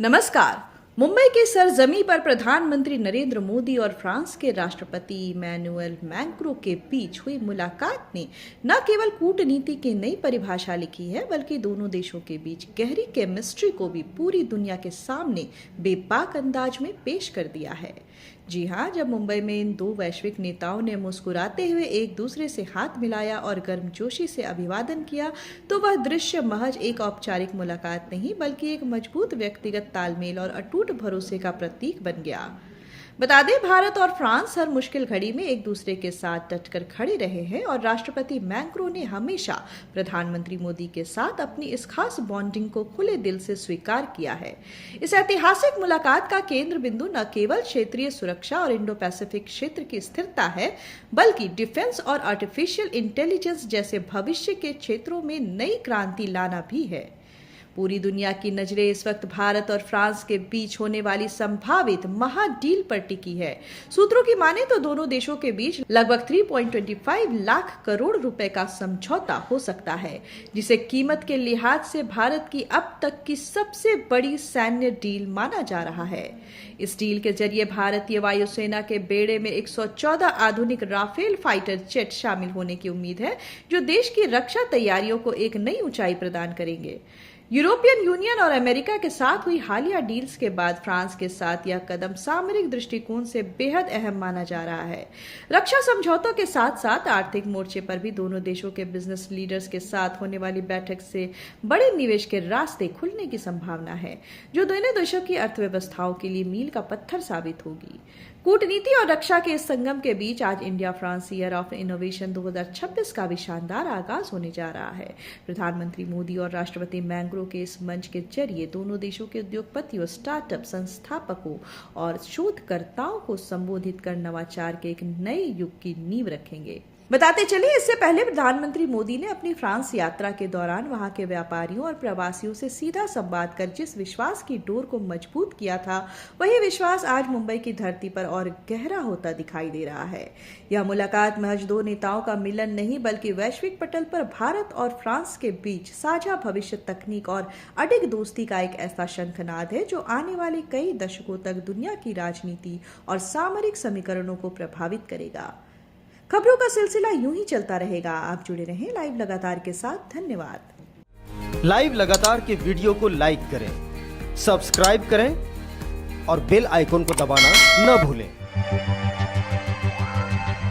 नमस्कार। मुंबई के सरजमी पर प्रधानमंत्री नरेंद्र मोदी और फ्रांस के राष्ट्रपति इमैनुअल मैक्रों के बीच हुई मुलाकात ने न केवल कूटनीति की नई परिभाषा लिखी है, बल्कि दोनों देशों के बीच गहरी केमिस्ट्री को भी पूरी दुनिया के सामने बेबाक अंदाज में पेश कर दिया है। जी हाँ, जब मुंबई में इन दो वैश्विक नेताओं ने मुस्कुराते हुए एक दूसरे से हाथ मिलाया और गर्मजोशी से अभिवादन किया, तो वह दृश्य महज एक औपचारिक मुलाकात नहीं, बल्कि एक मजबूत व्यक्तिगत तालमेल और अटूट भरोसे का प्रतीक बन गया। बता दें, भारत और फ्रांस हर मुश्किल घड़ी में एक दूसरे के साथ डटकर खड़े रहे हैं और राष्ट्रपति मैक्रों ने हमेशा प्रधानमंत्री मोदी के साथ अपनी इस खास बॉन्डिंग को खुले दिल से स्वीकार किया है। इस ऐतिहासिक मुलाकात का केंद्र बिंदु न केवल क्षेत्रीय सुरक्षा और इंडो पैसिफिक क्षेत्र की स्थिरता है, बल्कि डिफेंस और आर्टिफिशियल इंटेलिजेंस जैसे भविष्य के क्षेत्रों में नई क्रांति लाना भी है। पूरी दुनिया की नजरें इस वक्त भारत और फ्रांस के बीच होने वाली संभावित महाडील पर टिकी है। सूत्रों की माने तो दोनों देशों के बीच लगभग 3.25 लाख करोड़ रुपए का समझौता हो सकता है, जिसे कीमत के लिहाज से भारत की अब तक की सबसे बड़ी सैन्य डील माना जा रहा है। इस डील के जरिए भारतीय वायुसेना के बेड़े में 114 आधुनिक राफेल फाइटर जेट शामिल होने की उम्मीद है, जो देश की रक्षा तैयारियों को एक नई ऊंचाई प्रदान करेंगे। यूरोपियन यूनियन और अमेरिका के साथ हुई हालिया डील्स के बाद फ्रांस के साथ यह कदम सामरिक दृष्टिकोण से बेहद अहम माना जा रहा है। रक्षा समझौतों के साथ साथ आर्थिक मोर्चे पर भी दोनों देशों के बिजनेस लीडर्स के साथ होने वाली बैठक से बड़े निवेश के रास्ते खुलने की संभावना है, जो दोनों देशों की अर्थव्यवस्थाओं के लिए मील का पत्थर साबित होगी। कूटनीति और रक्षा के इस संगम के बीच आज India France year of innovation 2026 का भी शानदार आगाज होने जा रहा है। प्रधानमंत्री मोदी और राष्ट्रपति मैक्रों के इस मंच के जरिए दोनों देशों के उद्योगपतियों, स्टार्टअप संस्थापकों और शोधकर्ताओं को संबोधित कर नवाचार के एक नए युग की नींव रखेंगे। बताते चले, इससे पहले प्रधानमंत्री मोदी ने अपनी फ्रांस यात्रा के दौरान वहां के व्यापारियों और प्रवासियों से सीधा संवाद कर जिस विश्वास की डोर को मजबूत किया था, वही विश्वास आज मुंबई की धरती पर और गहरा होता दिखाई दे रहा है। यह मुलाकात महज दो नेताओं का मिलन नहीं, बल्कि वैश्विक पटल पर भारत और फ्रांस के बीच साझा भविष्य, तकनीक और अडिग दोस्ती का एक ऐसा शंखनाद है जो आने वाले कई दशकों तक दुनिया की राजनीति और सामरिक समीकरणों को प्रभावित करेगा। खबरों का सिलसिला यूं ही चलता रहेगा। आप जुड़े रहें लाइव लगातार के साथ। धन्यवाद। लाइव लगातार के वीडियो को लाइक करें, सब्सक्राइब करें और बेल आइकन को दबाना न भूलें।